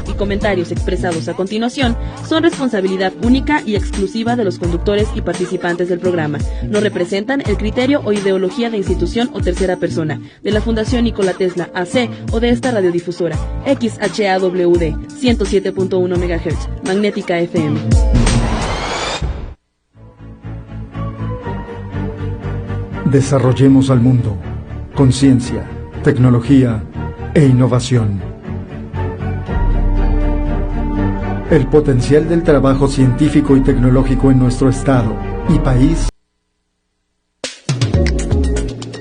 y comentarios expresados a continuación son responsabilidad única y exclusiva de los conductores y participantes del programa. No representan el criterio o ideología de institución o tercera persona, de la Fundación Nikola Tesla AC o de esta radiodifusora, XHAWD 107.1 MHz, Magnética FM. Desarrollemos al mundo con ciencia, tecnología e innovación. El potencial del trabajo científico y tecnológico en nuestro estado y país.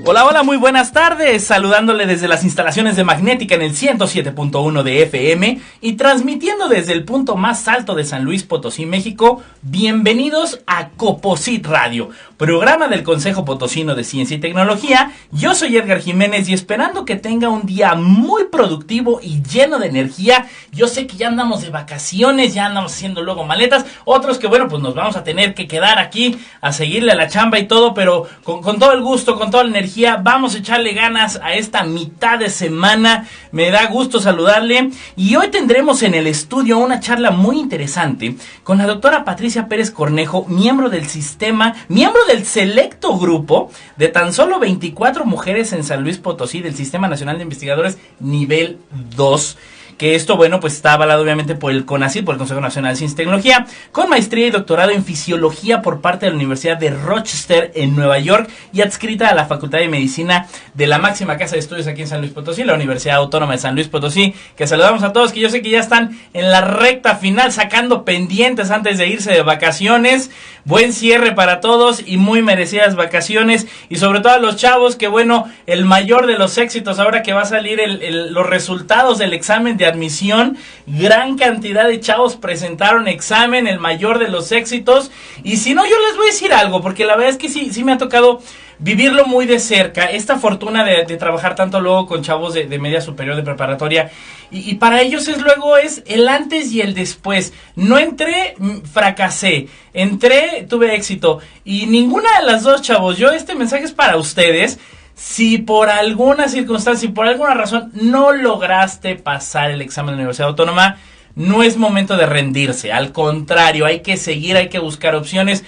Hola, hola, muy buenas tardes, saludándole desde las instalaciones de Magnética en el 107.1 de FM y transmitiendo desde el punto más alto de San Luis Potosí, México. Bienvenidos a Coposit Radio, programa del Consejo Potosino de Ciencia y Tecnología. Yo soy Edgar Jiménez y esperando que tenga un día muy productivo y lleno de energía. Yo sé que ya andamos de vacaciones, ya andamos haciendo luego maletas, otros que bueno, pues nos vamos a tener que quedar aquí a seguirle a la chamba y todo, pero con todo el gusto, con toda la energía. Vamos a echarle ganas a esta mitad de semana. Me da gusto saludarle. Y hoy tendremos en el estudio una charla muy interesante con la doctora Patricia Pérez Cornejo, miembro del selecto grupo de tan solo 24 mujeres en San Luis Potosí del Sistema Nacional de Investigadores Nivel 2. Que esto, bueno, pues está avalado obviamente por el CONACYT, por el Consejo Nacional de Ciencia y Tecnología, con maestría y doctorado en Fisiología por parte de la Universidad de Rochester en Nueva York y adscrita a la Facultad de Medicina de la máxima casa de estudios aquí en San Luis Potosí, la Universidad Autónoma de San Luis Potosí, que saludamos a todos, que yo sé que ya están en la recta final sacando pendientes antes de irse de vacaciones. Buen cierre para todos y muy merecidas vacaciones, y sobre todo a los chavos, que bueno, el mayor de los éxitos ahora que va a salir los resultados del examen de admisión. Gran cantidad de chavos presentaron examen, el mayor de los éxitos. Y si no, yo les voy a decir algo, porque la verdad es que sí me ha tocado vivirlo muy de cerca, esta fortuna de trabajar tanto luego con chavos de media superior, de preparatoria, y para ellos es el antes y el después. No entré, fracasé, entré, tuve éxito, y ninguna de las dos, chavos. Este mensaje es para ustedes. Si por alguna circunstancia, si por alguna razón no lograste pasar el examen de la Universidad Autónoma, no es momento de rendirse. Al contrario, hay que seguir, hay que buscar opciones.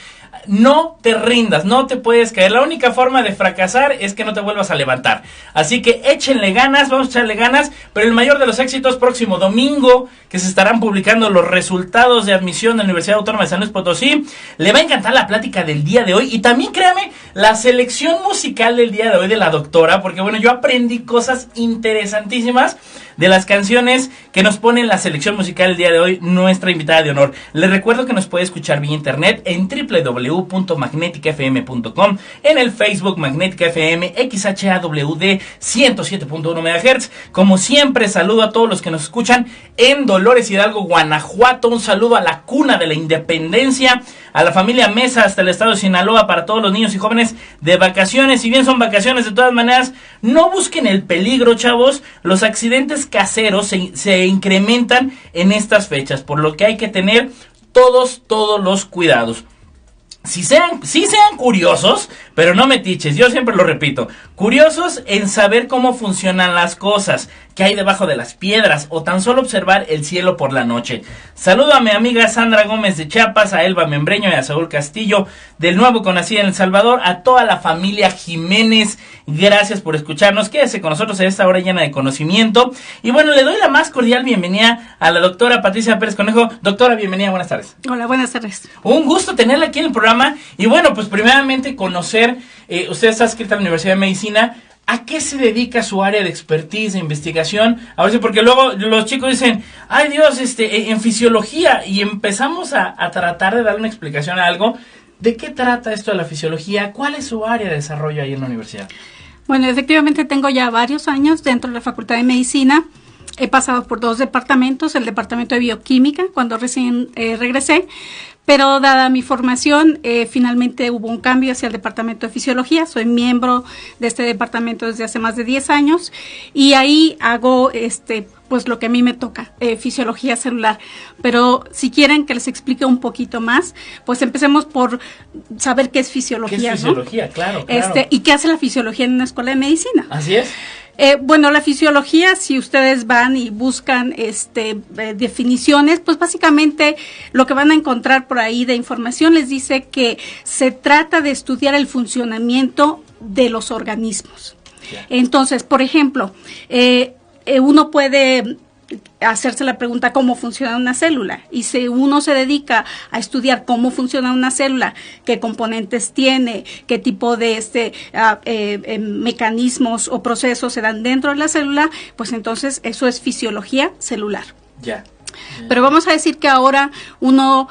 No te rindas, no te puedes caer. La única forma de fracasar es que no te vuelvas a levantar. Así que échenle ganas, vamos a echarle ganas. Pero el mayor de los éxitos, próximo domingo, que se estarán publicando los resultados de admisión de la Universidad Autónoma de San Luis Potosí. Le va a encantar la plática del día de hoy. Y también, créame, la selección musical del día de hoy de la doctora. Porque bueno, yo aprendí cosas interesantísimas de las canciones que nos pone en la selección musical el día de hoy nuestra invitada de honor. Les recuerdo que nos puede escuchar vía internet en www.magneticafm.com, en el Facebook Magnética FM, XHAWD 107.1 MHz. Como siempre, saludo a todos los que nos escuchan en Dolores Hidalgo, Guanajuato. Un saludo a la cuna de la independencia, a la familia Mesa hasta el estado de Sinaloa, para todos los niños y jóvenes de vacaciones. Si bien son vacaciones, de todas maneras, no busquen el peligro, chavos. Los accidentes caseros se incrementan en estas fechas, por lo que hay que tener todos los cuidados. Sí sean curiosos, pero no metiches. Yo siempre lo repito, curiosos en saber cómo funcionan las cosas, qué hay debajo de las piedras, o tan solo observar el cielo por la noche. Saludo a mi amiga Sandra Gómez de Chiapas, a Elba Membreño y a Saúl Castillo del Nuevo CONACYT en El Salvador, a toda la familia Jiménez. Gracias por escucharnos. Quédese con nosotros en esta hora llena de conocimiento. Y bueno, le doy la más cordial bienvenida a la doctora Patricia Pérez Cornejo. Doctora, bienvenida, buenas tardes. Hola, buenas tardes. Un gusto tenerla aquí en el programa. Y bueno, pues primeramente conocer, usted está adscrita a la Universidad de Medicina. ¿A qué se dedica su área de expertise, de investigación? A ver si, porque luego los chicos dicen, ay Dios, en fisiología, y empezamos a tratar de darle una explicación a algo. ¿De qué trata esto de la fisiología? ¿Cuál es su área de desarrollo ahí en la universidad? Bueno, efectivamente tengo ya varios años dentro de la Facultad de Medicina. He pasado por 2 departamentos, el departamento de bioquímica, cuando recién regresé, pero dada mi formación, finalmente hubo un cambio hacia el departamento de fisiología. Soy miembro de este departamento desde hace más de 10 años y ahí hago pues lo que a mí me toca, fisiología celular. Pero si quieren que les explique un poquito más, pues empecemos por saber qué es fisiología. ¿Qué es fisiología? ¿No? Claro. ¿Y qué hace la fisiología en una escuela de medicina? Así es. Bueno, la fisiología, si ustedes van y buscan definiciones, pues básicamente lo que van a encontrar por ahí de información les dice que se trata de estudiar el funcionamiento de los organismos. Entonces, por ejemplo, uno puede hacerse la pregunta cómo funciona una célula, y si uno se dedica a estudiar cómo funciona una célula, qué componentes tiene, qué tipo de mecanismos o procesos se dan dentro de la célula, pues entonces eso es fisiología celular. Ya. Pero vamos a decir que ahora uno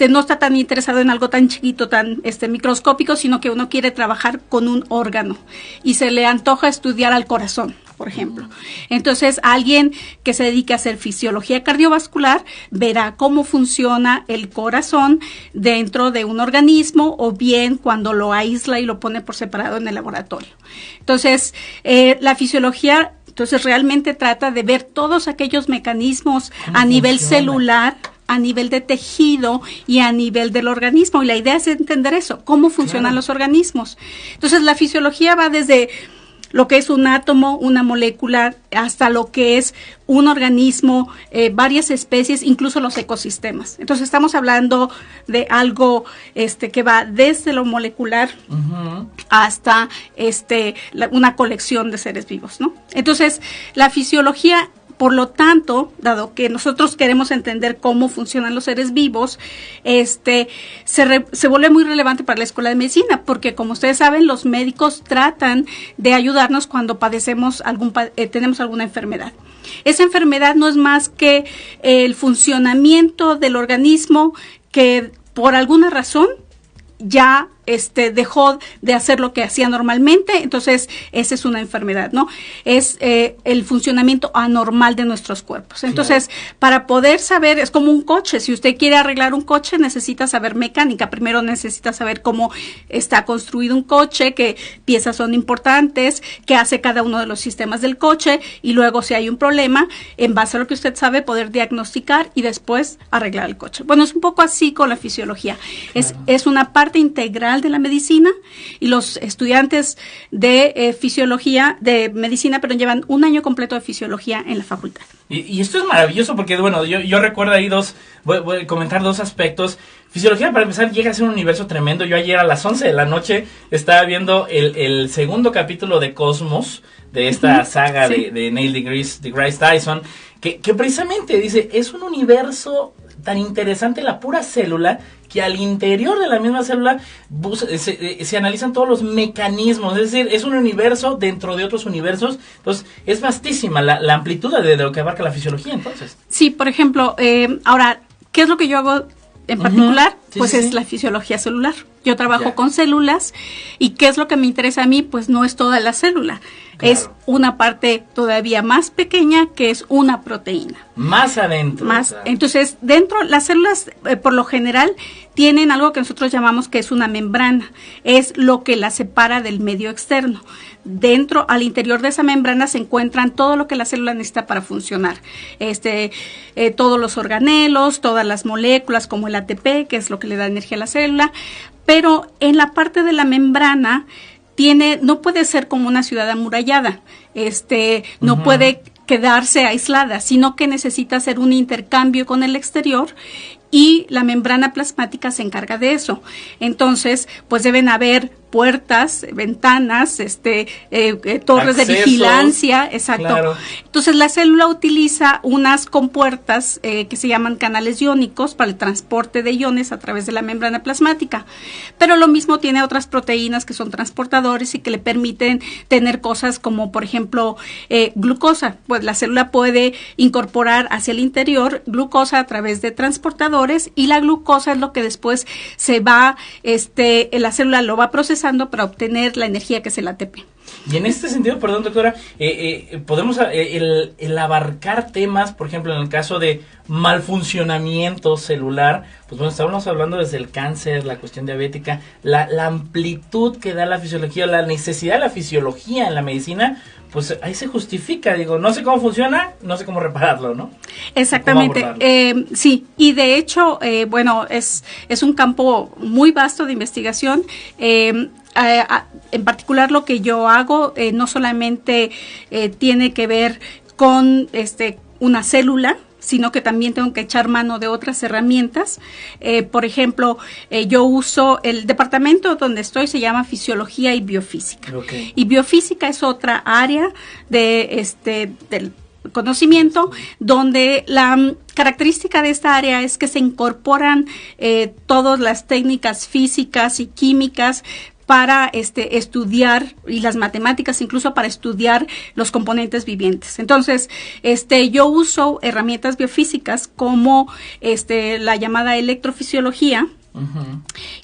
no está tan interesado en algo tan chiquito, tan microscópico, sino que uno quiere trabajar con un órgano y se le antoja estudiar al corazón, por ejemplo. Entonces, alguien que se dedique a hacer fisiología cardiovascular verá cómo funciona el corazón dentro de un organismo, o bien cuando lo aísla y lo pone por separado en el laboratorio. Entonces, la fisiología realmente trata de ver todos aquellos mecanismos a nivel celular, a nivel de tejido y a nivel del organismo. Y la idea es entender eso, cómo funcionan los organismos. Entonces, la fisiología va desde lo que es un átomo, una molécula, hasta lo que es un organismo, varias especies, incluso los ecosistemas. Entonces estamos hablando de algo que va desde lo molecular hasta una colección de seres vivos, ¿no? Entonces, la fisiología, por lo tanto, dado que nosotros queremos entender cómo funcionan los seres vivos, se vuelve muy relevante para la Escuela de Medicina, porque como ustedes saben, los médicos tratan de ayudarnos cuando padecemos tenemos alguna enfermedad. Esa enfermedad no es más que el funcionamiento del organismo que por alguna razón ya dejó de hacer lo que hacía normalmente. Entonces esa es una enfermedad, ¿no? Es el funcionamiento anormal de nuestros cuerpos. Entonces, para poder saber, es como un coche. Si usted quiere arreglar un coche, necesita saber mecánica. Primero necesita saber cómo está construido un coche, qué piezas son importantes, qué hace cada uno de los sistemas del coche, y luego, si hay un problema, en base a lo que usted sabe, poder diagnosticar y después arreglar el coche. Bueno, es un poco así con la fisiología. Es una parte integral de la medicina, y los estudiantes de medicina, pero llevan un año completo de fisiología en la facultad. Y esto es maravilloso porque, bueno, yo recuerdo ahí voy a comentar dos aspectos. Fisiología, para empezar, llega a ser un universo tremendo. Yo ayer a las 11 de la noche estaba viendo el segundo capítulo de Cosmos, de esta saga de Neil deGrasse Tyson, que precisamente dice, es un universo tan interesante la pura célula, que al interior de la misma célula se analizan todos los mecanismos. Es decir, es un universo dentro de otros universos. Entonces, es vastísima la amplitud de lo que abarca la fisiología, entonces. Sí, por ejemplo, ahora, ¿qué es lo que yo hago en particular? Es la fisiología celular. Yo trabajo con células, y ¿qué es lo que me interesa a mí? Pues no es toda la célula, es una parte todavía más pequeña, que es una proteína. Más adentro. Entonces, dentro, las células, por lo general, tienen algo que nosotros llamamos que es una membrana, es lo que la separa del medio externo. Dentro, al interior de esa membrana, se encuentran todo lo que la célula necesita para funcionar. Todos los organelos, todas las moléculas, como el ATP, que es lo que le da energía a la célula. Pero en la parte de la membrana no puede ser como una ciudad amurallada, no puede quedarse aislada, sino que necesita hacer un intercambio con el exterior, y la membrana plasmática se encarga de eso. Entonces, pues deben haber puertas, ventanas, torres de vigilancia, exacto. Claro. Entonces, la célula utiliza unas compuertas que se llaman canales iónicos para el transporte de iones a través de la membrana plasmática. Pero lo mismo tiene otras proteínas que son transportadores y que le permiten tener cosas como, por ejemplo, glucosa. Pues la célula puede incorporar hacia el interior glucosa a través de transportadores, y la glucosa es lo que después se va, la célula lo va procesando para obtener la energía que es el ATP. Y en este sentido, perdón, doctora, podemos el abarcar temas, por ejemplo, en el caso de malfuncionamiento celular, pues bueno, estamos hablando desde el cáncer, la cuestión diabética, la amplitud que da la fisiología, la necesidad de la fisiología en la medicina, pues ahí se justifica, digo, no sé cómo funciona, no sé cómo repararlo, ¿no? Exactamente, sí, y de hecho, bueno, es un campo muy vasto de investigación. en particular lo que yo hago no solamente tiene que ver con una célula, sino que también tengo que echar mano de otras herramientas. Por ejemplo, yo uso el departamento donde estoy, se llama Fisiología y Biofísica. Okay. Y Biofísica es otra área del conocimiento donde la característica de esta área es que se incorporan todas las técnicas físicas y químicas para estudiar, y las matemáticas incluso para estudiar los componentes vivientes. Entonces, yo uso herramientas biofísicas como la llamada electrofisiología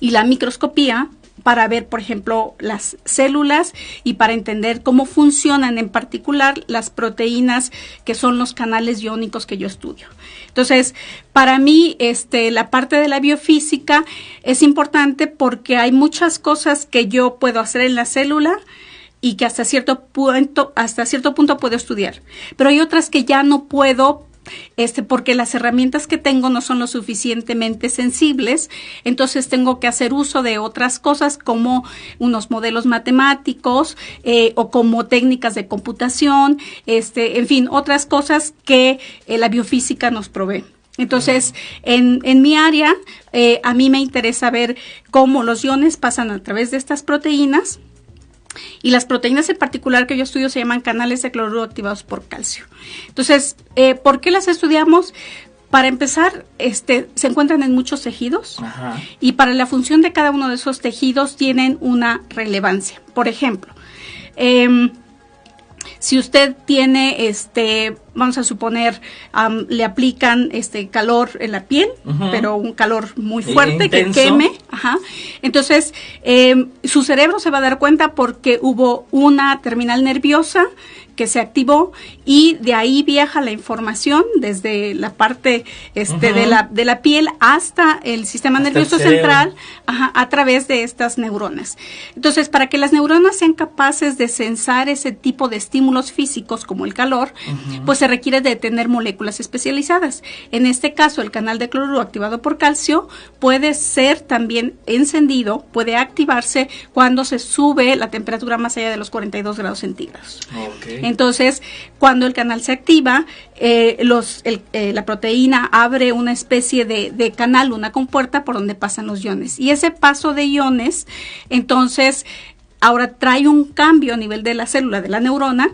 y la microscopía para ver, por ejemplo, las células y para entender cómo funcionan en particular las proteínas que son los canales iónicos que yo estudio. Entonces, para mí, la parte de la biofísica es importante porque hay muchas cosas que yo puedo hacer en la célula y que hasta cierto punto puedo estudiar. Pero hay otras que ya no puedo, porque las herramientas que tengo no son lo suficientemente sensibles, entonces tengo que hacer uso de otras cosas como unos modelos matemáticos o como técnicas de computación, en fin, otras cosas que la biofísica nos provee. Entonces, en mi área, a mí me interesa ver cómo los iones pasan a través de estas proteínas. Y las proteínas en particular que yo estudio se llaman canales de cloruro activados por calcio. Entonces, ¿por qué las estudiamos? Para empezar, se encuentran en muchos tejidos. Ajá. Y para la función de cada uno de esos tejidos tienen una relevancia. Por ejemplo, si usted tiene, vamos a suponer, le aplican calor en la piel, pero un calor muy fuerte que queme. Ajá. Entonces, su cerebro se va a dar cuenta porque hubo una terminal nerviosa que se activó y de ahí viaja la información desde la parte de la piel hasta el sistema nervioso central a través de estas neuronas. Entonces, para que las neuronas sean capaces de sensar ese tipo de estímulos físicos como el calor, pues se requiere de tener moléculas especializadas. En este caso, el canal de cloruro activado por calcio puede ser también encendido, puede activarse cuando se sube la temperatura más allá de los 42 grados centígrados. Okay. Entonces, cuando el canal se activa, la proteína abre una especie de canal, una compuerta por donde pasan los iones. Y ese paso de iones, entonces, ahora trae un cambio a nivel de la célula, de la neurona,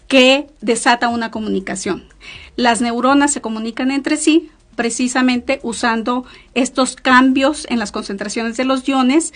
que desata una comunicación. Las neuronas se comunican entre sí, precisamente usando estos cambios en las concentraciones de los iones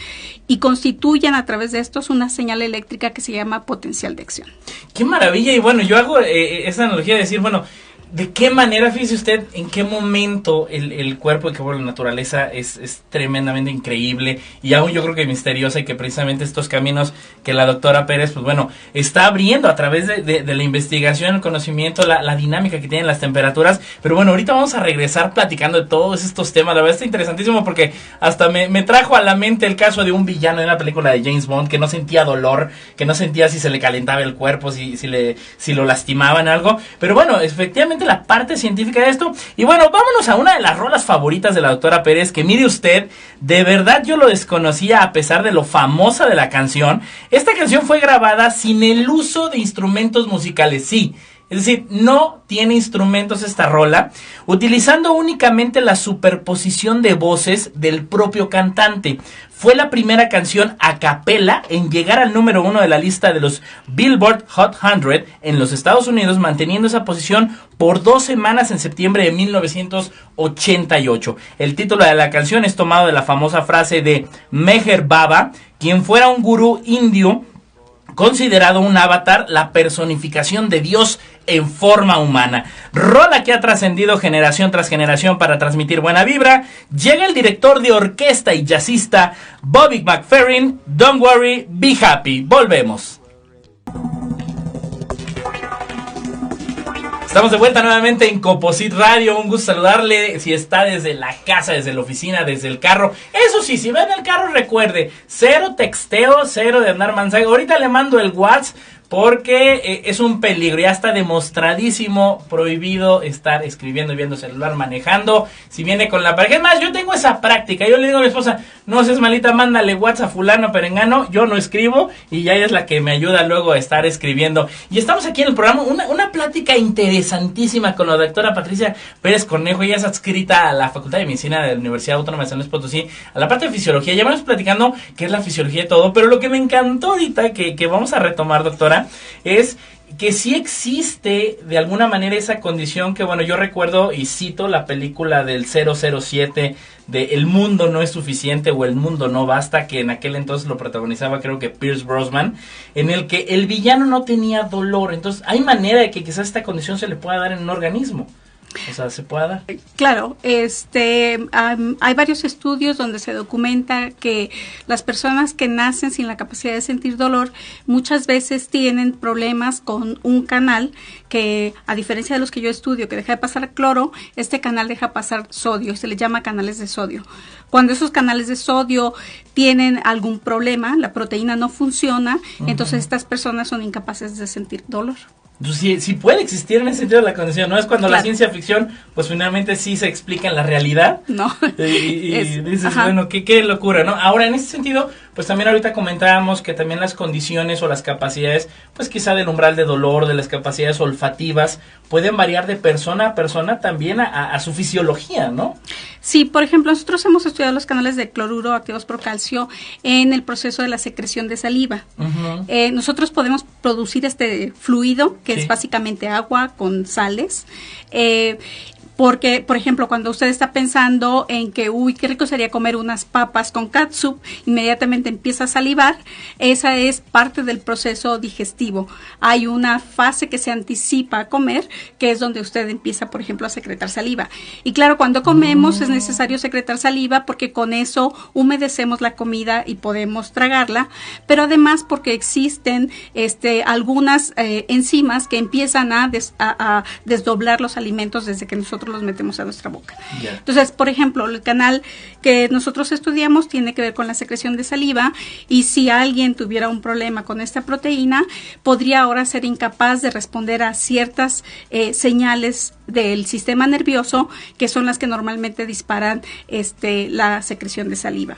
y constituyen a través de estos una señal eléctrica que se llama potencial de acción. ¡Qué maravilla! Y bueno, yo hago esa analogía de decir, bueno, ¿de qué manera, fíjese usted, en qué momento el cuerpo y que la naturaleza es tremendamente increíble y aún yo creo que misteriosa y que precisamente estos caminos que la doctora Pérez, pues bueno, está abriendo a través de la investigación, el conocimiento, la dinámica que tienen las temperaturas? Pero bueno, ahorita vamos a regresar platicando de todos estos temas. La verdad está interesantísimo porque hasta me trajo a la mente el caso de un villano de una película de James Bond que no sentía dolor, que no sentía si se le calentaba el cuerpo, si lo lastimaban algo. Pero bueno, efectivamente la parte científica de esto. Y bueno, vámonos a una de las rolas favoritas de la doctora Pérez, que mire usted, de verdad yo lo desconocía a pesar de lo famosa de la canción. Esta canción fue grabada sin el uso de instrumentos musicales, sí. Es decir, no tiene instrumentos esta rola, utilizando únicamente la superposición de voces del propio cantante. Fue la primera canción a capela en llegar al número 1 de la lista de los Billboard Hot 100 en los Estados Unidos, manteniendo esa posición por 2 semanas en septiembre de 1988. El título de la canción es tomado de la famosa frase de Meher Baba, quien fuera un gurú indio considerado un avatar, la personificación de Dios en forma humana. Rola que ha trascendido generación tras generación para transmitir buena vibra. Llega el director de orquesta y jazzista Bobby McFerrin. Don't worry, be happy. Volvemos. Estamos de vuelta nuevamente en Composite Radio. Un gusto saludarle. Si está desde la casa, desde la oficina, desde el carro. Eso sí, si va en el carro, recuerde, cero texteo, cero de andar mensaje. Ahorita le mando el WhatsApp porque es un peligro, ya está demostradísimo, prohibido estar escribiendo y viendo celular, manejando, si viene con la pareja. Es más, yo tengo esa práctica, yo le digo a mi esposa, no seas malita, mándale WhatsApp a fulano, perengano, yo no escribo, y ya ella es la que me ayuda luego a estar escribiendo. Y estamos aquí en el programa, una plática interesantísima con la doctora Patricia Pérez Cornejo. Ella es adscrita a la Facultad de Medicina de la Universidad Autónoma de San Luis Potosí, a la parte de fisiología. Ya vamos platicando qué es la fisiología y todo, pero lo que me encantó ahorita, que vamos a retomar, doctora, es que sí existe de alguna manera esa condición que, bueno, yo recuerdo y cito la película del 007 de El mundo no es suficiente o El mundo no basta, que en aquel entonces lo protagonizaba creo que Pierce Brosnan, en el que el villano no tenía dolor. Entonces hay manera de que quizás esta condición se le pueda dar en un organismo. O sea, ¿se puede dar? Claro, hay varios estudios donde se documenta que las personas que nacen sin la capacidad de sentir dolor muchas veces tienen problemas con un canal que, a diferencia de los que yo estudio, que deja de pasar cloro, este canal deja pasar sodio, se le llama canales de sodio. Cuando esos canales de sodio tienen algún problema, la proteína no funciona, entonces estas personas son incapaces de sentir dolor. Entonces, sí puede existir en ese sentido la condición, ¿no? Es cuando la ciencia ficción, pues finalmente sí se explica en la realidad. No. Y dices, bueno, qué locura, ¿no? Ahora, en ese sentido, pues también ahorita comentábamos que también las condiciones o las capacidades, pues quizá del umbral de dolor, de las capacidades olfativas, pueden variar de persona a persona también a su fisiología, ¿no? Sí, por ejemplo, nosotros hemos estudiado los canales de cloruro activos por calcio en el proceso de la secreción de saliva. Nosotros podemos producir este fluido, que es básicamente agua con sales, porque, por ejemplo, cuando usted está pensando en que, qué rico sería comer unas papas con catsup, inmediatamente empieza a salivar. Esa es parte del proceso digestivo. Hay una fase que se anticipa a comer, que es donde usted empieza, por ejemplo, a secretar saliva. Y claro, cuando comemos es necesario secretar saliva porque con eso humedecemos la comida y podemos tragarla, pero además porque existen algunas enzimas que empiezan a desdoblar los alimentos desde que nosotros los metemos a nuestra boca. Entonces, por ejemplo, el canal que nosotros estudiamos tiene que ver con la secreción de saliva, y si alguien tuviera un problema con esta proteína, podría ahora ser incapaz de responder a ciertas señales del sistema nervioso, que son las que normalmente disparan la secreción de saliva.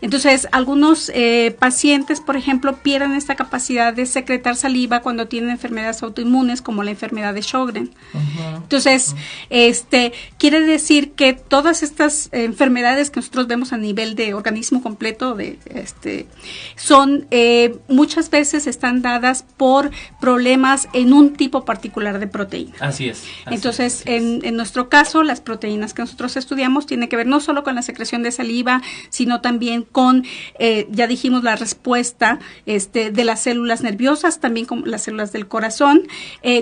Entonces, algunos pacientes, por ejemplo, pierden esta capacidad de secretar saliva cuando tienen enfermedades autoinmunes, como la enfermedad de Sjögren. Entonces, quiere decir que todas estas enfermedades que nosotros vemos a nivel de organismo completo, son muchas veces están dadas por problemas en un tipo particular de proteína. Así es. Entonces, en nuestro caso, las proteínas que nosotros estudiamos tienen que ver no solo con la secreción de saliva, sino también con, ya dijimos, la respuesta de las células nerviosas, también con las células del corazón.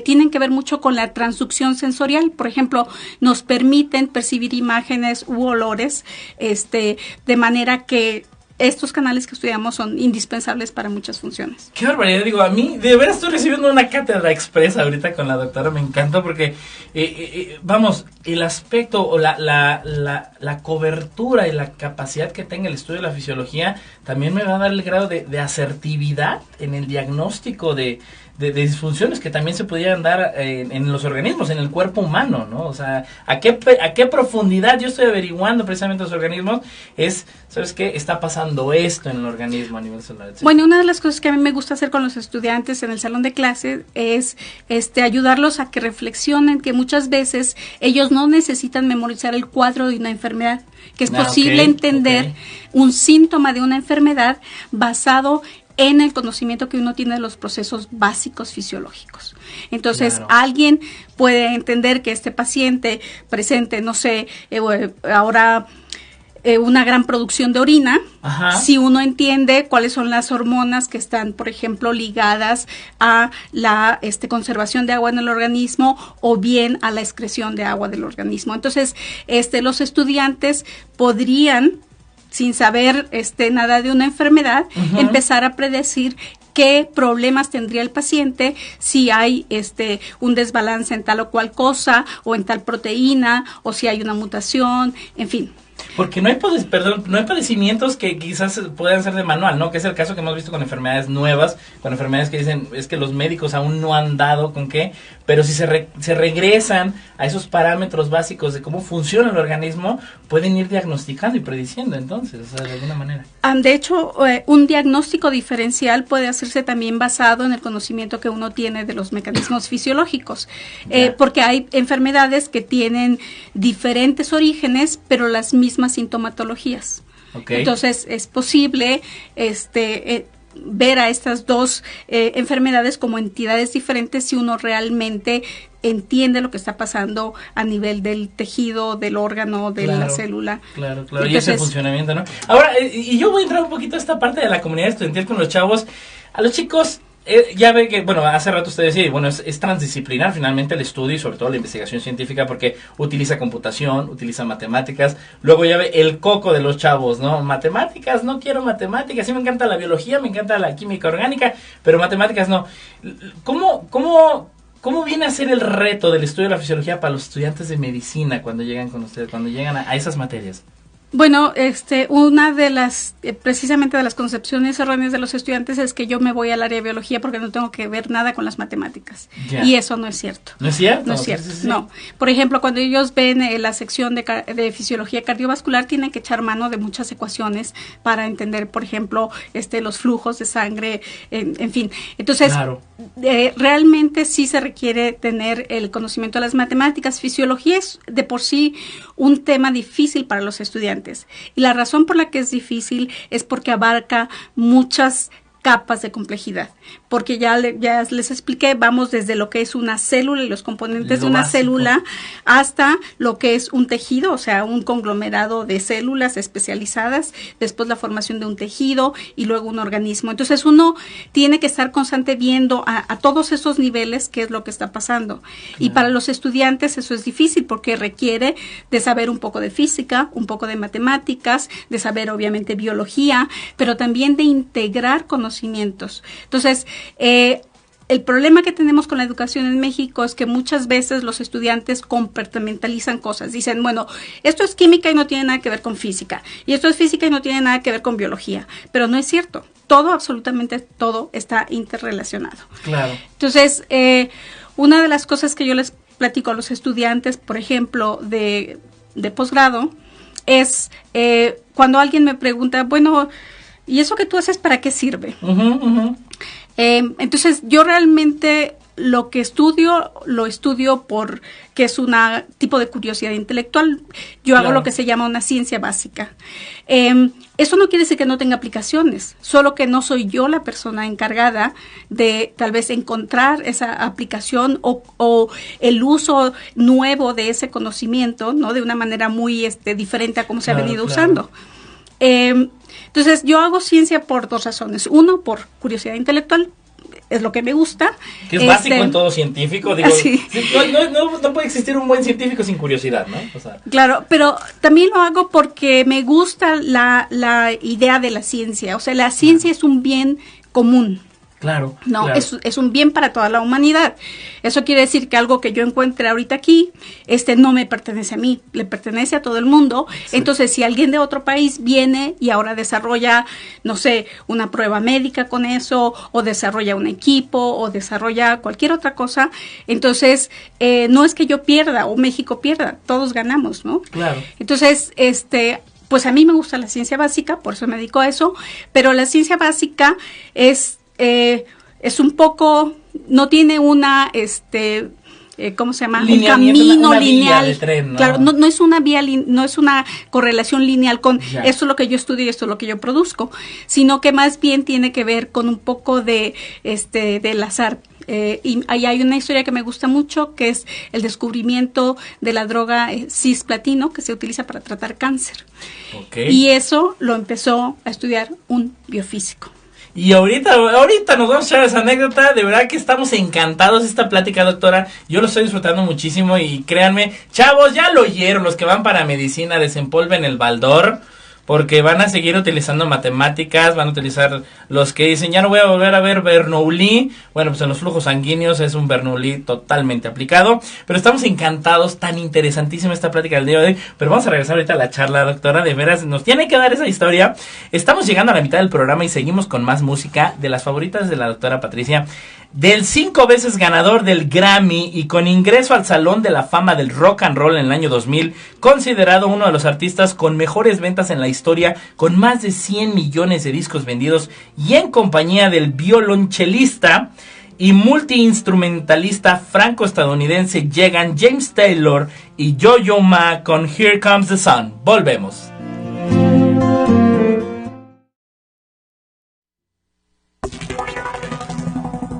Tienen que ver mucho con la transducción sensorial. Por ejemplo, nos permiten percibir imágenes u olores, de manera que estos canales que estudiamos son indispensables para muchas funciones. Qué barbaridad, digo, a mí de veras estoy recibiendo una cátedra expresa ahorita con la doctora, me encanta porque, vamos, el aspecto o la cobertura y la capacidad que tenga el estudio de la fisiología también me va a dar el grado de asertividad en el diagnóstico de disfunciones que también se pudieran dar en los organismos, en el cuerpo humano, ¿no? O sea, a qué profundidad yo estoy averiguando precisamente los organismos es, ¿sabes qué? Está pasando esto en el organismo a nivel celular, etc. Bueno, una de las cosas que a mí me gusta hacer con los estudiantes en el salón de clase es ayudarlos a que reflexionen que muchas veces ellos no necesitan memorizar el cuadro de una enfermedad, que es posible entender un síntoma de una enfermedad basado en el conocimiento que uno tiene de los procesos básicos fisiológicos. Entonces, alguien puede entender que este paciente presente, no sé, ahora una gran producción de orina, si uno entiende cuáles son las hormonas que están, por ejemplo, ligadas a la conservación de agua en el organismo o bien a la excreción de agua del organismo. Entonces, los estudiantes podrían, sin saber nada de una enfermedad, empezar a predecir qué problemas tendría el paciente si hay un desbalance en tal o cual cosa o en tal proteína o si hay una mutación, en fin. Porque no hay padecimientos que quizás puedan ser de manual, ¿no? Que es el caso que hemos visto con enfermedades nuevas, con enfermedades que dicen, es que los médicos aún no han dado con qué, pero si se regresan a esos parámetros básicos de cómo funciona el organismo, pueden ir diagnosticando y prediciendo entonces, o sea, de alguna manera. De hecho, un diagnóstico diferencial puede hacerse también basado en el conocimiento que uno tiene de los mecanismos fisiológicos, porque hay enfermedades que tienen diferentes orígenes, pero las mismas sintomatologías. Okay. Entonces, es posible ver a estas dos enfermedades como entidades diferentes si uno realmente entiende lo que está pasando a nivel del tejido, del órgano, de la célula. Claro. Entonces, y ese funcionamiento, ¿no? Ahora, y yo voy a entrar un poquito a esta parte de la comunidad estudiantil con los chavos. A los chicos, ya ve que, bueno, hace rato usted decía, bueno, es transdisciplinar finalmente el estudio y sobre todo la investigación científica porque utiliza computación, utiliza matemáticas. Luego ya ve el coco de los chavos, ¿no? Matemáticas, no quiero matemáticas. Sí me encanta la biología, me encanta la química orgánica, pero matemáticas no. ¿Cómo viene a ser el reto del estudio de la fisiología para los estudiantes de medicina cuando llegan con ustedes, cuando llegan a esas materias? Bueno, una de las, precisamente de las concepciones erróneas de los estudiantes es que yo me voy al área de biología porque no tengo que ver nada con las matemáticas. Yeah. Y eso no es cierto. ¿No es cierto? No es cierto, sí. No. Por ejemplo, cuando ellos ven la sección de fisiología cardiovascular, tienen que echar mano de muchas ecuaciones para entender, por ejemplo, los flujos de sangre, en fin. Entonces, claro. Realmente sí se requiere tener el conocimiento de las matemáticas. Fisiología es de por sí un tema difícil para los estudiantes. Y la razón por la que es difícil es porque abarca muchas capas de complejidad, porque ya les expliqué, vamos desde lo que es una célula y los componentes de una célula hasta lo que es un tejido, o sea, un conglomerado de células especializadas, después la formación de un tejido y luego un organismo. Entonces uno tiene que estar constante viendo a todos esos niveles qué es lo que está pasando. Y para los estudiantes eso es difícil porque requiere de saber un poco de física, un poco de matemáticas, de saber obviamente biología, pero también de integrar conocimientos. Entonces, el problema que tenemos con la educación en México es que muchas veces los estudiantes compartimentalizan cosas. Dicen, bueno, esto es química y no tiene nada que ver con física. Y esto es física y no tiene nada que ver con biología. Pero no es cierto. Todo, absolutamente todo está interrelacionado. Claro. Entonces, una de las cosas que yo les platico a los estudiantes, por ejemplo, de posgrado, es cuando alguien me pregunta, bueno, ¿y eso que tú haces para qué sirve? Entonces, yo realmente lo que estudio, lo estudio porque es un tipo de curiosidad intelectual. Yo hago lo que se llama una ciencia básica. Eso no quiere decir que no tenga aplicaciones, solo que no soy yo la persona encargada de tal vez encontrar esa aplicación o el uso nuevo de ese conocimiento, ¿no? De una manera muy diferente a cómo se ha venido usando. Entonces, yo hago ciencia por dos razones. Uno, por curiosidad intelectual, es lo que me gusta. Que es básico en todo científico. Digo, sí. No puede existir un buen científico sin curiosidad, ¿no? O sea. Claro, pero también lo hago porque me gusta la idea de la ciencia. O sea, la ciencia es un bien común. Claro. No, claro. Es un bien para toda la humanidad. Eso quiere decir que algo que yo encuentre ahorita aquí, no me pertenece a mí, le pertenece a todo el mundo. Sí. Entonces, si alguien de otro país viene y ahora desarrolla, no sé, una prueba médica con eso, o desarrolla un equipo, o desarrolla cualquier otra cosa, entonces, no es que yo pierda o México pierda, todos ganamos, ¿no? Claro. Entonces, pues a mí me gusta la ciencia básica, por eso me dedico a eso, pero la ciencia básica es un poco, no tiene una, ¿cómo se llama? Un camino lineal. Vía de tren, ¿no? Claro, no es una vía, no es una correlación lineal con esto es lo que yo estudio y esto es lo que yo produzco, sino que más bien tiene que ver con un poco del azar. Y ahí hay una historia que me gusta mucho, que es el descubrimiento de la droga cisplatino, que se utiliza para tratar cáncer. Okay. Y eso lo empezó a estudiar un biofísico. Y ahorita nos vamos a echar esa anécdota. De verdad que estamos encantados de esta plática, doctora. Yo lo estoy disfrutando muchísimo y créanme, chavos, ya lo oyeron, los que van para medicina, desempolven el baldor, porque van a seguir utilizando matemáticas, van a utilizar los que dicen, ya no voy a volver a ver Bernoulli. Bueno, pues en los flujos sanguíneos es un Bernoulli totalmente aplicado, pero estamos encantados, tan interesantísima esta plática del día de hoy, pero vamos a regresar ahorita a la charla, doctora, de veras, nos tiene que dar esa historia. Estamos llegando a la mitad del programa y seguimos con más música de las favoritas de la doctora Patricia, del 5 veces ganador del Grammy y con ingreso al Salón de la Fama del Rock and Roll en el año 2000, considerado uno de los artistas con mejores ventas en la historia, con más de 100 millones de discos vendidos, y en compañía del violonchelista y multiinstrumentalista franco-estadounidense llegan James Taylor y Yo-Yo Ma con Here Comes the Sun. Volvemos.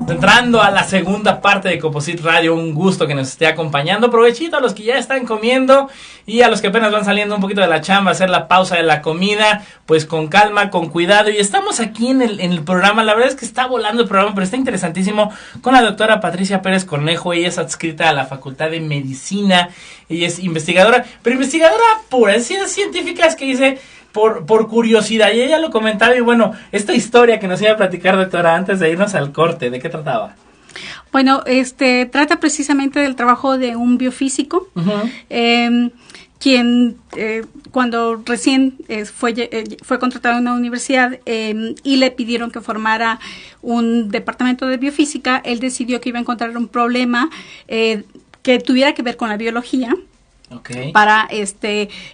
Entrando a la segunda parte de Composite Radio, un gusto que nos esté acompañando. Provechito a los que ya están comiendo y a los que apenas van saliendo un poquito de la chamba, hacer la pausa de la comida, pues con calma, con cuidado. Y estamos aquí en el programa, la verdad es que está volando el programa, pero está interesantísimo, con la doctora Patricia Pérez Cornejo. Ella es adscrita a la Facultad de Medicina, ella es investigadora, pero investigadora pura, es científica, es que dice... Por curiosidad, y ella lo comentaba, y bueno, esta historia que nos iba a platicar, doctora, antes de irnos al corte, ¿de qué trataba? Bueno, trata precisamente del trabajo de un biofísico, quien cuando recién fue contratado en una universidad y le pidieron que formara un departamento de biofísica, él decidió que iba a encontrar un problema que tuviera que ver con la biología. Okay. Para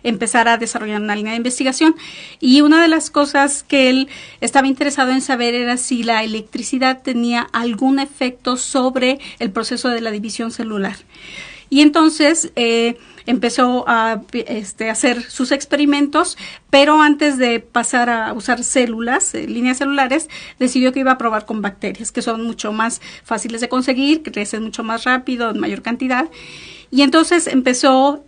empezar a desarrollar una línea de investigación, y una de las cosas que él estaba interesado en saber era si la electricidad tenía algún efecto sobre el proceso de la división celular. Y entonces empezó a hacer sus experimentos, pero antes de pasar a usar células, líneas celulares, decidió que iba a probar con bacterias, que son mucho más fáciles de conseguir, que crecen mucho más rápido, en mayor cantidad. Y entonces empezó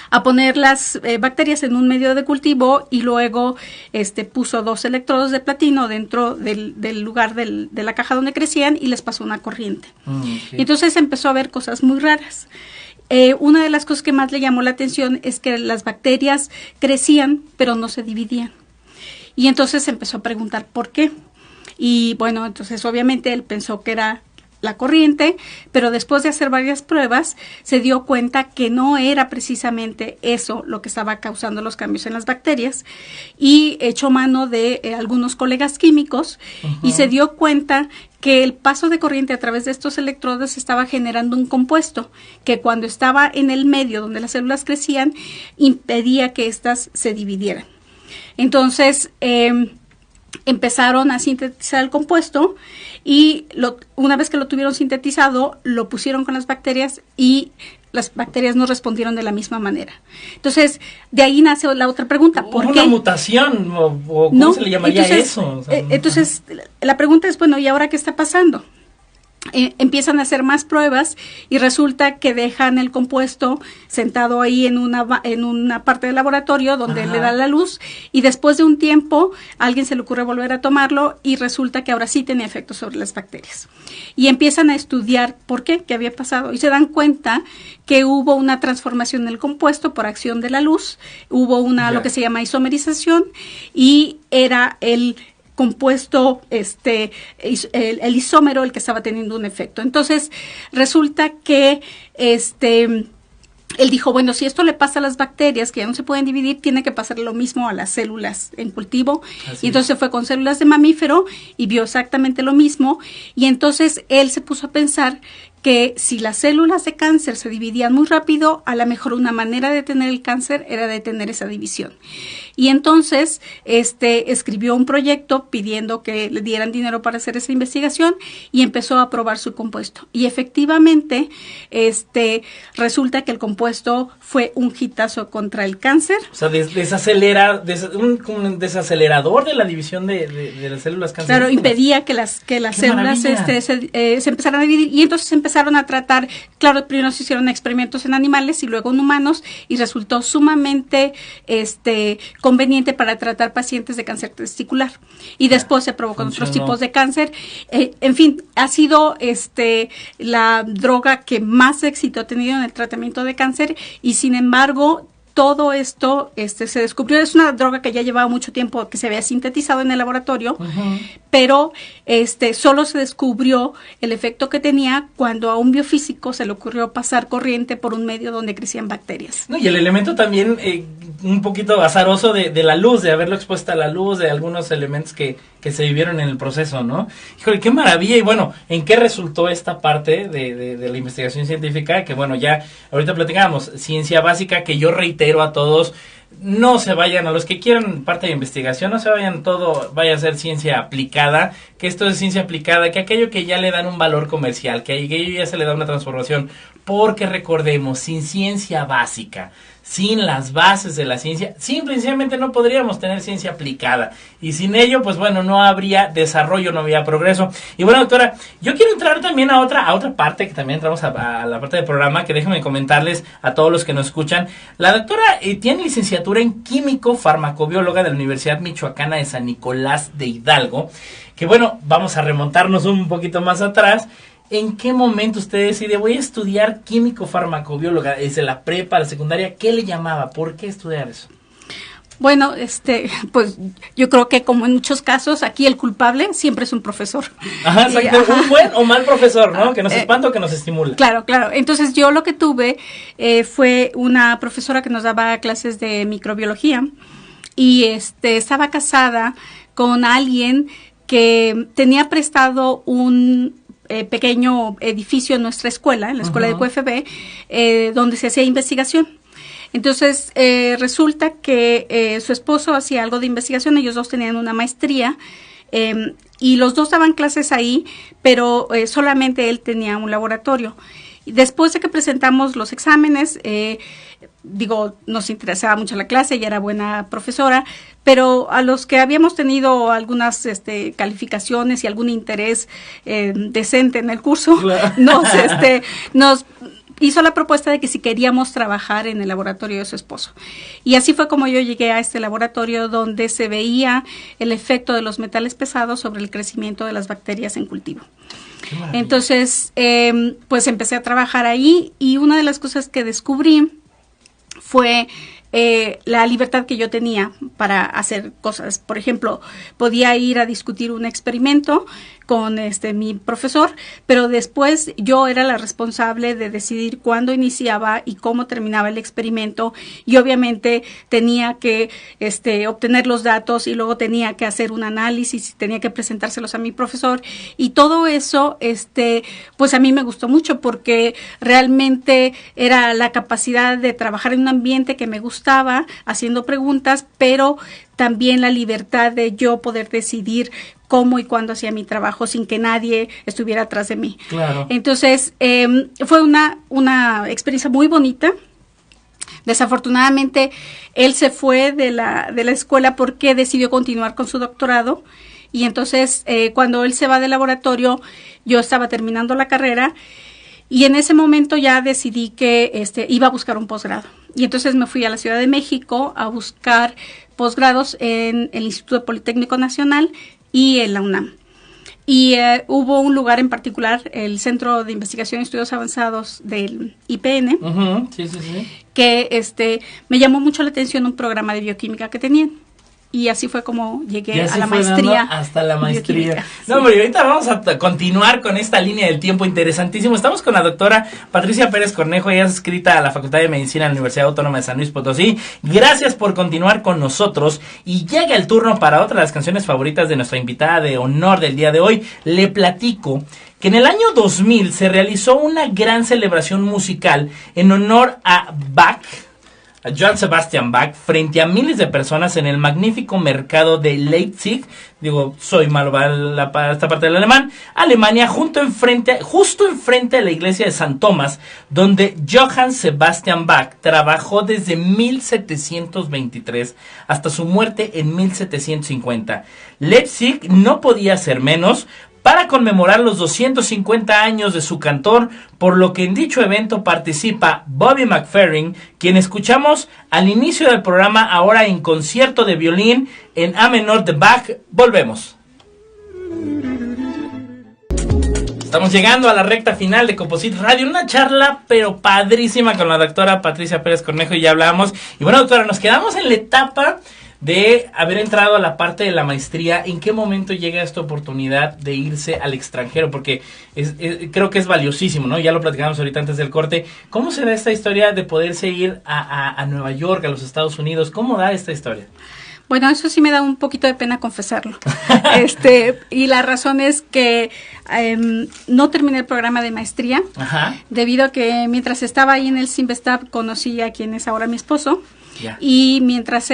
a poner las bacterias en un medio de cultivo, y luego puso 2 electrodos de platino dentro del lugar de la caja donde crecían, y les pasó una corriente. Okay. Y entonces empezó a ver cosas muy raras. Una de las cosas que más le llamó la atención es que las bacterias crecían, pero no se dividían. Y entonces empezó a preguntar por qué. Y bueno, entonces obviamente él pensó que era la corriente, pero después de hacer varias pruebas se dio cuenta que no era precisamente eso lo que estaba causando los cambios en las bacterias, y echó mano de algunos colegas químicos y se dio cuenta que el paso de corriente a través de estos electrodos estaba generando un compuesto que, cuando estaba en el medio donde las células crecían, impedía que éstas se dividieran. Entonces empezaron a sintetizar el compuesto, y una vez que lo tuvieron sintetizado, lo pusieron con las bacterias, y las bacterias no respondieron de la misma manera. Entonces, de ahí nace la otra pregunta. ¿Por qué? ¿Una mutación? ¿O cómo se le llamaría eso? Entonces, la pregunta es, bueno, ¿y ahora qué está pasando? Empiezan a hacer más pruebas, y resulta que dejan el compuesto sentado ahí en una parte del laboratorio donde le da la luz, y después de un tiempo a alguien se le ocurre volver a tomarlo, y resulta que ahora sí tenía efectos sobre las bacterias. Y empiezan a estudiar por qué había pasado, y se dan cuenta que hubo una transformación en el compuesto por acción de la luz, hubo lo que se llama isomerización, y era el compuesto, el isómero, el que estaba teniendo un efecto. Entonces, resulta que él dijo, bueno, si esto le pasa a las bacterias, que ya no se pueden dividir, tiene que pasar lo mismo a las células en cultivo. Así. Y entonces fue con células de mamífero y vio exactamente lo mismo. Y entonces él se puso a pensar que si las células de cáncer se dividían muy rápido, a lo mejor una manera de detener el cáncer era detener esa división. Y entonces escribió un proyecto pidiendo que le dieran dinero para hacer esa investigación, y empezó a probar su compuesto. Y efectivamente, resulta que el compuesto fue un hitazo contra el cáncer. O sea, un desacelerador de la división de las células cancerígenas. Claro, impedía que las células se empezaran a dividir, y entonces empezaron a tratar, claro, primero se hicieron experimentos en animales y luego en humanos, y resultó sumamente conveniente para tratar pacientes de cáncer testicular, y después se probó con otros tipos de cáncer. En fin, ha sido la droga que más éxito ha tenido en el tratamiento de cáncer, y sin embargo todo esto se descubrió. Es una droga que ya llevaba mucho tiempo, que se había sintetizado en el laboratorio, pero solo se descubrió el efecto que tenía cuando a un biofísico se le ocurrió pasar corriente por un medio donde crecían bacterias. No, y el elemento también un poquito azaroso de la luz, de haberlo expuesto a la luz, de algunos elementos que se vivieron en el proceso, ¿no? Híjole, qué maravilla. Y bueno, ¿en qué resultó esta parte de la investigación científica? Que bueno, ya ahorita platicábamos, ciencia básica, que yo reitero a todos, no se vayan, a los que quieran parte de investigación, no se vayan todo, vaya a ser ciencia aplicada, que esto es ciencia aplicada, que aquello que ya le dan un valor comercial, que a aquello ya se le da una transformación, porque recordemos, sin ciencia básica, sin las bases de la ciencia, simplemente no podríamos tener ciencia aplicada. Y sin ello, pues bueno, no habría desarrollo, no habría progreso. Y bueno, doctora, yo quiero entrar también a otra parte, que también entramos a la parte del programa, que déjenme comentarles a todos los que nos escuchan. La doctora tiene licenciatura en químico farmacobióloga de la Universidad Michoacana de San Nicolás de Hidalgo, que bueno, vamos a remontarnos un poquito más atrás. ¿En qué momento usted decide, voy a estudiar químico farmacobióloga? ¿Desde la prepa, la secundaria? ¿Qué le llamaba? ¿Por qué estudiar eso? Bueno, pues yo creo que como en muchos casos, aquí el culpable siempre es un profesor. Ajá, exacto. Un buen o mal profesor, ¿no? Que nos espanta o que nos estimula. Claro. Entonces yo lo que tuve fue una profesora que nos daba clases de microbiología y estaba casada con alguien que tenía prestado un pequeño edificio en nuestra escuela, en la escuela de QFB, donde se hacía investigación. Entonces, resulta que su esposo hacía algo de investigación, ellos dos tenían una maestría, y los dos daban clases ahí, pero solamente él tenía un laboratorio. Y después de que presentamos los exámenes, nos interesaba mucho la clase, ella era buena profesora, pero a los que habíamos tenido algunas calificaciones y algún interés decente en el curso, claro, nos hizo la propuesta de que si queríamos trabajar en el laboratorio de su esposo. Y así fue como yo llegué a este laboratorio donde se veía el efecto de los metales pesados sobre el crecimiento de las bacterias en cultivo. Entonces, pues empecé a trabajar ahí y una de las cosas que descubrí fue la libertad que yo tenía para hacer cosas. Por ejemplo, podía ir a discutir un experimento con mi profesor, pero después yo era la responsable de decidir cuándo iniciaba y cómo terminaba el experimento, y obviamente tenía que obtener los datos y luego tenía que hacer un análisis y tenía que presentárselos a mi profesor, y todo eso pues a mí me gustó mucho porque realmente era la capacidad de trabajar en un ambiente que me gustaba, haciendo preguntas, pero también la libertad de yo poder decidir cómo y cuándo hacía mi trabajo sin que nadie estuviera atrás de mí. Claro. Entonces, fue una experiencia muy bonita. Desafortunadamente, él se fue de la escuela porque decidió continuar con su doctorado. Y entonces, cuando él se va del laboratorio, yo estaba terminando la carrera. Y en ese momento ya decidí que iba a buscar un posgrado. Y entonces me fui a la Ciudad de México a buscar posgrados en el Instituto Politécnico Nacional y en la UNAM. Y hubo un lugar en particular, el Centro de Investigación y Estudios Avanzados del IPN, que me llamó mucho la atención un programa de bioquímica que tenían. Y así fue como llegué a la maestría. Hasta la maestría. No, hombre, ahorita vamos a continuar con esta línea del tiempo interesantísimo. Estamos con la doctora Patricia Pérez Cornejo, ella es adscrita a la Facultad de Medicina de la Universidad Autónoma de San Luis Potosí. Gracias por continuar con nosotros. Y llega el turno para otra de las canciones favoritas de nuestra invitada de honor del día de hoy. Le platico que en el año 2000 se realizó una gran celebración musical en honor a Bach, a Johann Sebastian Bach, frente a miles de personas en el magnífico mercado de Leipzig. Soy malo para esta parte del alemán. Alemania, justo enfrente de la iglesia de San Tomás, donde Johann Sebastian Bach trabajó desde 1723 hasta su muerte en 1750. Leipzig no podía ser menos para conmemorar los 250 años de su cantor, por lo que en dicho evento participa Bobby McFerrin, quien escuchamos al inicio del programa, ahora en concierto de violín en A menor de Bach. Volvemos. Estamos llegando a la recta final de Composite Radio, una charla pero padrísima con la doctora Patricia Pérez Cornejo, y ya hablamos. Y bueno, doctora, nos quedamos en la etapa de haber entrado a la parte de la maestría. ¿En qué momento llega esta oportunidad de irse al extranjero? Porque creo que es valiosísimo, ¿no? Ya lo platicamos ahorita antes del corte. ¿Cómo se da esta historia de poderse ir a Nueva York, a los Estados Unidos? ¿Cómo da esta historia? Bueno, eso sí me da un poquito de pena confesarlo. Y la razón es que no terminé el programa de maestría. Ajá. Debido a que mientras estaba ahí en el Cinvestav conocí a quien es ahora mi esposo. Yeah. Y mientras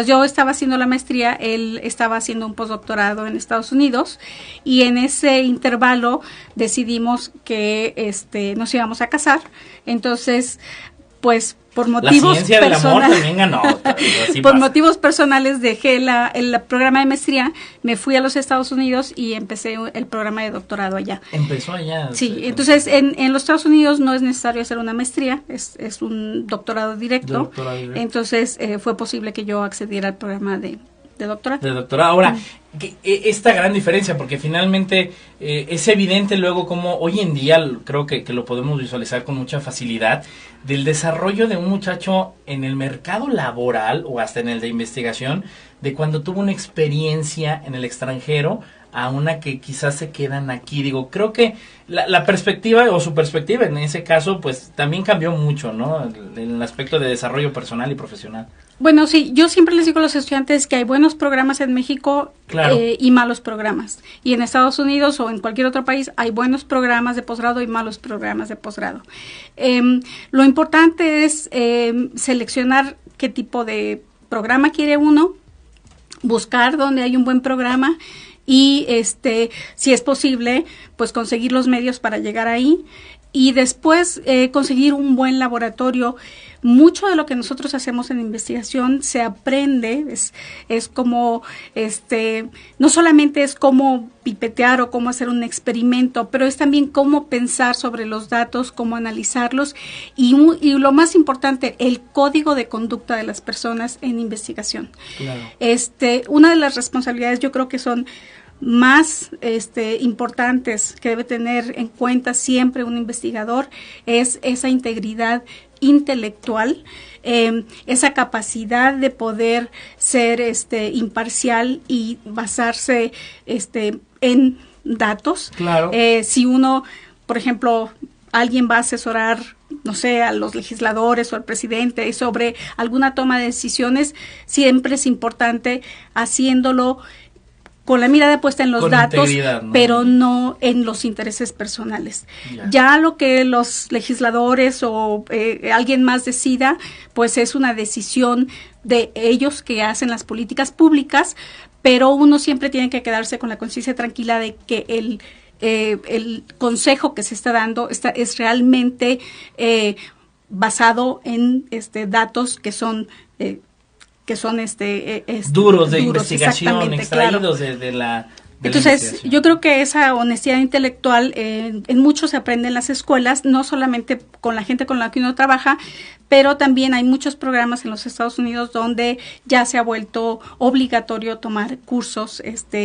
yo estaba haciendo la maestría, él estaba haciendo un postdoctorado en Estados Unidos, y en ese intervalo decidimos que nos íbamos a casar. Entonces, pues por motivos la ciencia del amor también ganó. Por motivos personales dejé el programa de maestría, me fui a los Estados Unidos y empecé el programa de doctorado allá. ¿Empezó allá? Sí, entonces en los Estados Unidos no es necesario hacer una maestría, es un doctorado directo. Entonces fue posible que yo accediera al programa de doctorado. De doctorado. Ahora, esta gran diferencia, porque finalmente es evidente luego como hoy en día, creo que lo podemos visualizar con mucha facilidad, del desarrollo de un muchacho en el mercado laboral o hasta en el de investigación, de cuando tuvo una experiencia en el extranjero a una que quizás se quedan aquí. Digo, creo que la perspectiva o su perspectiva en ese caso pues también cambió mucho, ¿no? En el aspecto de desarrollo personal y profesional. Bueno, sí, yo siempre les digo a los estudiantes que hay buenos programas en México, claro, y malos programas. Y en Estados Unidos o en cualquier otro país hay buenos programas de posgrado y malos programas de posgrado. Lo importante es seleccionar qué tipo de programa quiere uno, buscar donde hay un buen programa y si es posible, pues conseguir los medios para llegar ahí, y después conseguir un buen laboratorio. Mucho de lo que nosotros hacemos en investigación se aprende, es como, no solamente es cómo pipetear o cómo hacer un experimento, pero es también cómo pensar sobre los datos, cómo analizarlos, y lo más importante, el código de conducta de las personas en investigación. Claro. Una de las responsabilidades yo creo que son más importantes que debe tener en cuenta siempre un investigador es esa integridad intelectual, esa capacidad de poder ser imparcial y basarse en datos. Claro. Si uno, por ejemplo, alguien va a asesorar, no sé, a los legisladores o al presidente sobre alguna toma de decisiones, siempre es importante haciéndolo con la mirada puesta en los con datos, ¿no? Pero no en los intereses personales. Ya lo que los legisladores o alguien más decida, pues es una decisión de ellos que hacen las políticas públicas, pero uno siempre tiene que quedarse con la conciencia tranquila de que el consejo que se está dando es realmente basado en datos que son duros de investigación, extraídos claro. de la Entonces, yo creo que esa honestidad intelectual en mucho se aprende en las escuelas, no solamente con la gente con la que uno trabaja, pero también hay muchos programas en los Estados Unidos donde ya se ha vuelto obligatorio tomar cursos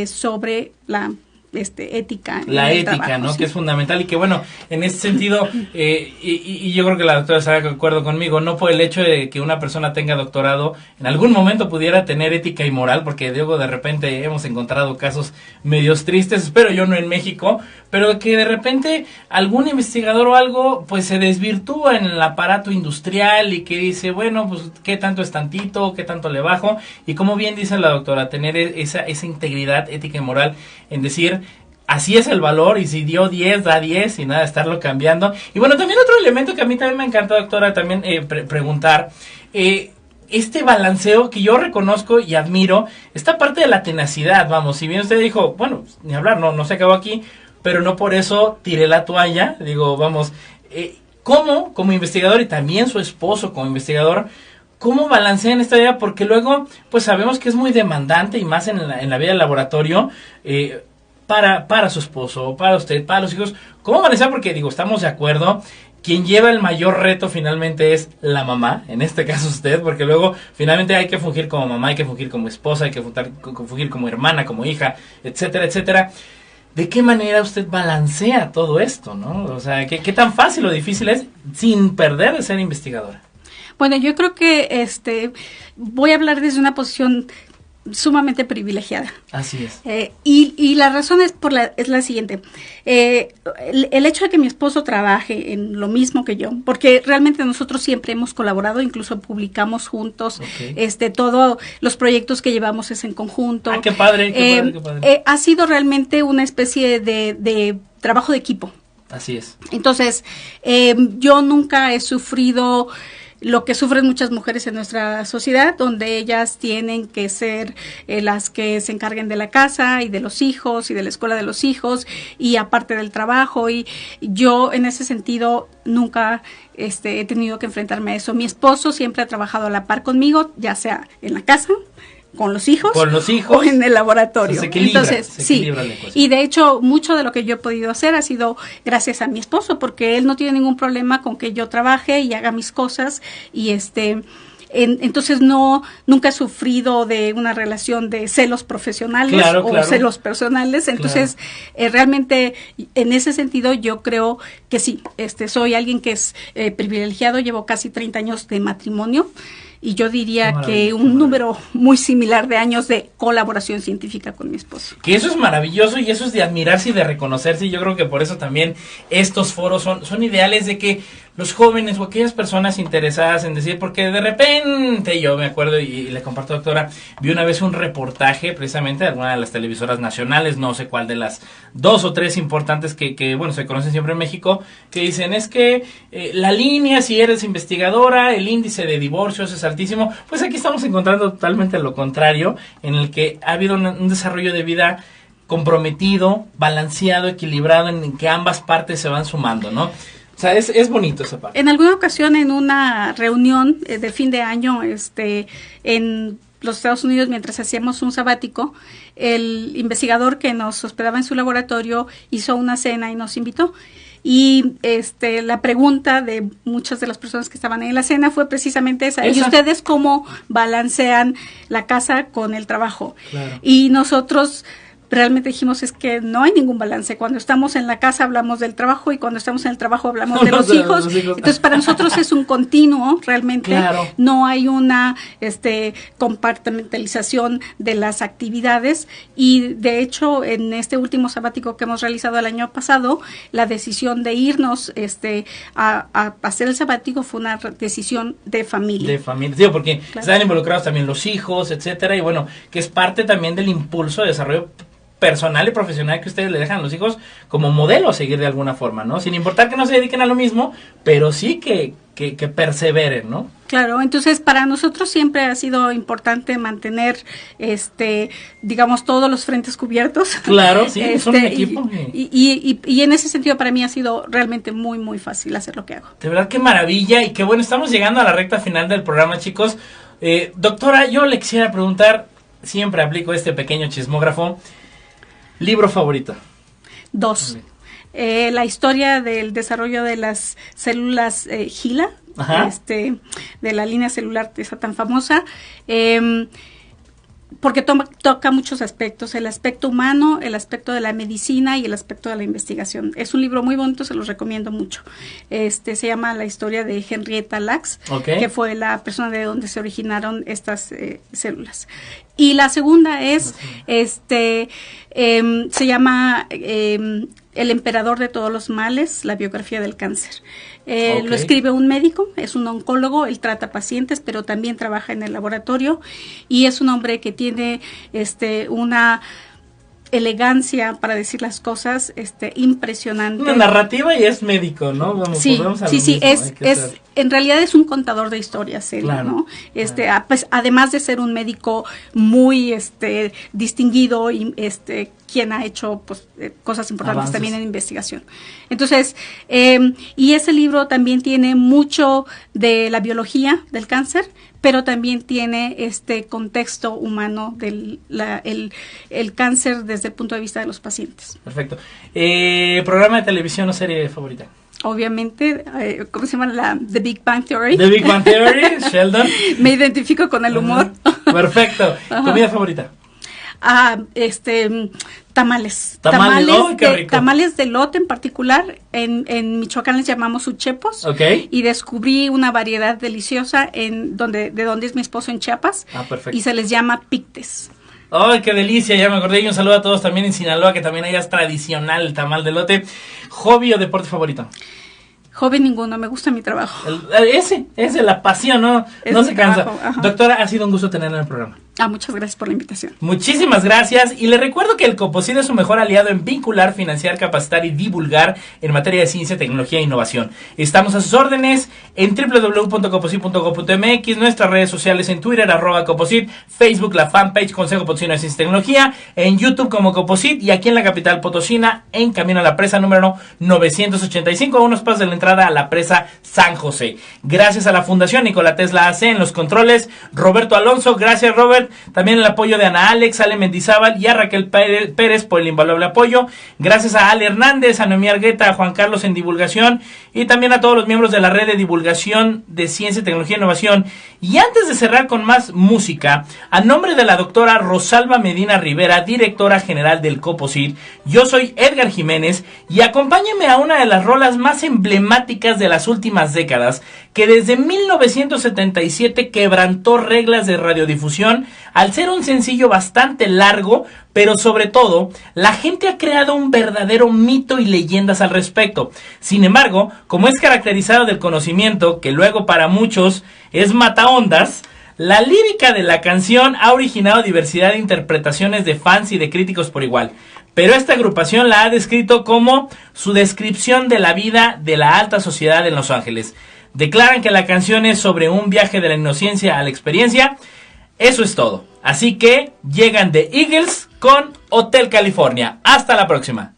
sobre la ética. La ética, trabajo, ¿no? Sí. Que es fundamental y que bueno, en ese sentido, y yo creo que la doctora estará de acuerdo conmigo, no por el hecho de que una persona tenga doctorado, en algún momento pudiera tener ética y moral, porque digo, de repente hemos encontrado casos medios tristes, espero yo no en México, pero que de repente algún investigador o algo, pues se desvirtúa en el aparato industrial y que dice, bueno, pues qué tanto es tantito, qué tanto le bajo, y como bien dice la doctora, tener esa integridad ética y moral en decir, así es el valor, y si dio 10, da 10, y nada, estarlo cambiando. Y bueno, también otro elemento que a mí también me encanta, doctora, también preguntar, este balanceo que yo reconozco y admiro, esta parte de la tenacidad, vamos, si bien usted dijo, bueno, ni hablar, no se acabó aquí, pero no por eso tiré la toalla, digo, vamos, ¿cómo como investigador y también su esposo como investigador, cómo balancean esta vida? Porque luego, pues sabemos que es muy demandante y más en la vida del laboratorio, para su esposo, para usted, para los hijos. ¿Cómo balancear? Porque digo, estamos de acuerdo, quien lleva el mayor reto finalmente es la mamá, en este caso usted, porque luego finalmente hay que fungir como mamá, hay que fungir como esposa, hay que fungir como hermana, como hija, etcétera, etcétera. ¿de qué manera usted balancea todo esto, no? O sea, ¿qué tan fácil o difícil es sin perder de ser investigadora? Bueno, yo creo que voy a hablar desde una posición sumamente privilegiada. Así es. Y la razón es la siguiente. El hecho de que mi esposo trabaje en lo mismo que yo, porque realmente nosotros siempre hemos colaborado, incluso publicamos juntos, todos los proyectos que llevamos es en conjunto. ¡Qué padre, qué padre! Ha sido realmente una especie de trabajo de equipo. Así es. Entonces, yo nunca he sufrido lo que sufren muchas mujeres en nuestra sociedad, donde ellas tienen que ser las que se encarguen de la casa y de los hijos y de la escuela de los hijos y aparte del trabajo, y yo en ese sentido nunca he tenido que enfrentarme a eso. Mi esposo siempre ha trabajado a la par conmigo, ya sea en la casa, con los hijos o en el laboratorio. Entonces, sí, y de hecho mucho de lo que yo he podido hacer ha sido gracias a mi esposo, porque él no tiene ningún problema con que yo trabaje y haga mis cosas, y entonces nunca he sufrido de una relación de celos profesionales o celos personales. Entonces, realmente en ese sentido yo creo que sí, soy alguien que es privilegiado, llevo casi 30 años de matrimonio. Y yo diría que un número muy similar de años de colaboración científica con mi esposo. Que eso es maravilloso y eso es de admirarse y de reconocerse. Y yo creo que por eso también estos foros son ideales, de que los jóvenes o aquellas personas interesadas en decir, porque de repente yo me acuerdo y le comparto, doctora, vi una vez un reportaje precisamente de alguna de las televisoras nacionales, no sé cuál de las 2 o 3 importantes que bueno, se conocen siempre en México, que dicen es que la línea, si eres investigadora, el índice de divorcios es altísimo. Pues aquí estamos encontrando totalmente lo contrario, en el que ha habido un desarrollo de vida comprometido, balanceado, equilibrado, en que ambas partes se van sumando, ¿no? O sea, es bonito esa parte. En alguna ocasión, en una reunión de fin de año, en los Estados Unidos, mientras hacíamos un sabático, el investigador que nos hospedaba en su laboratorio hizo una cena y nos invitó. Y la pregunta de muchas de las personas que estaban en la cena fue precisamente esa. ¿Y ustedes cómo balancean la casa con el trabajo? Claro. Y nosotros realmente dijimos, es que no hay ningún balance. Cuando estamos en la casa hablamos del trabajo y cuando estamos en el trabajo hablamos de los hijos. Entonces, para nosotros es un continuo, realmente. Claro. No hay una compartimentalización de las actividades, y de hecho, en este último sabático que hemos realizado el año pasado, la decisión de irnos a hacer el sabático fue una decisión de familia. De familia, sí, porque están involucrados también los hijos, etcétera, y bueno, que es parte también del impulso de desarrollo personal y profesional que ustedes le dejan a los hijos como modelo a seguir de alguna forma, ¿no? Sin importar que no se dediquen a lo mismo, pero sí que perseveren, ¿no? Claro, entonces para nosotros siempre ha sido importante mantener, digamos, todos los frentes cubiertos. Claro, sí, son un equipo. Y en ese sentido para mí ha sido realmente muy, muy fácil hacer lo que hago. De verdad, qué maravilla y qué bueno, estamos llegando a la recta final del programa, chicos. Doctora, yo le quisiera preguntar, siempre aplico este pequeño chismógrafo, ¿libro favorito? 2. La historia del desarrollo de las células HeLa, de la línea celular esa tan famosa, porque toca muchos aspectos, el aspecto humano, el aspecto de la medicina y el aspecto de la investigación. Es un libro muy bonito, se los recomiendo mucho. Se llama La historia de Henrietta Lacks, que fue la persona de donde se originaron estas células. Y la segunda es, se llama El emperador de todos los males, la biografía del cáncer. Lo escribe un médico, es un oncólogo, él trata pacientes, pero también trabaja en el laboratorio, y es un hombre que tiene una elegancia para decir las cosas impresionante. Una narrativa y es médico, ¿no? Sí, en realidad es un contador de historias, ¿no? Pues, además de ser un médico muy distinguido y quien ha hecho pues cosas importantes también en investigación. Entonces, y ese libro también tiene mucho de la biología del cáncer, pero también tiene este contexto humano del el cáncer desde el punto de vista de los pacientes. Perfecto. ¿Programa de televisión o serie favorita? Obviamente, ¿cómo se llama? The Big Bang Theory. The Big Bang Theory, Sheldon. Me identifico con el humor. Perfecto. ¿Comida favorita? Tamales. ¡Oh, qué rico! Tamales de elote en particular. En Michoacán les llamamos uchepos. Okay. Y descubrí una variedad deliciosa de donde es mi esposo, en Chiapas. Perfecto. Y se les llama pictes. ¡Ay, qué delicia! Ya me acordé. Y un saludo a todos también en Sinaloa, que también allá es tradicional el tamal de elote. ¿Hobby o deporte favorito? Hobby ninguno, me gusta mi trabajo. Ese, la pasión, ¿no? No se cansa. Trabajo, doctora, ha sido un gusto tenerla en el programa. Muchas gracias por la invitación. Muchísimas gracias, y le recuerdo que el Coposit es su mejor aliado en vincular, financiar, capacitar y divulgar en materia de ciencia, tecnología e innovación. Estamos a sus órdenes en www.coposit.gov.mx, nuestras redes sociales en Twitter, @Coposit, Facebook, la fanpage Consejo Potosino de Ciencia y Tecnología, en YouTube como Coposit, y aquí en la capital potosina, en camino a la presa número 985, a unos pasos de la entrada a la presa San José. Gracias a la Fundación Nikola Tesla AC en los controles, Roberto Alonso, gracias Robert. También el apoyo de Ana Alex, Ale Mendizábal y a Raquel Pérez por el invaluable apoyo. Gracias a Ale Hernández, a Noemí Argueta, a Juan Carlos en divulgación, y también a todos los miembros de la red de divulgación de ciencia, tecnología e innovación. Y antes de cerrar con más música, a nombre de la doctora Rosalba Medina Rivera, directora general del Coposit, yo soy Edgar Jiménez, y acompáñenme a una de las rolas más emblemáticas de las últimas décadas, que desde 1977 quebrantó reglas de radiodifusión al ser un sencillo bastante largo, pero sobre todo, la gente ha creado un verdadero mito y leyendas al respecto. Sin embargo, como es caracterizado del conocimiento, que luego para muchos es mataondas, la lírica de la canción ha originado diversidad de interpretaciones de fans y de críticos por igual. Pero esta agrupación la ha descrito como su descripción de la vida de la alta sociedad en Los Ángeles. Declaran que la canción es sobre un viaje de la inocencia a la experiencia. Eso es todo. Así que llegan The Eagles con Hotel California. Hasta la próxima.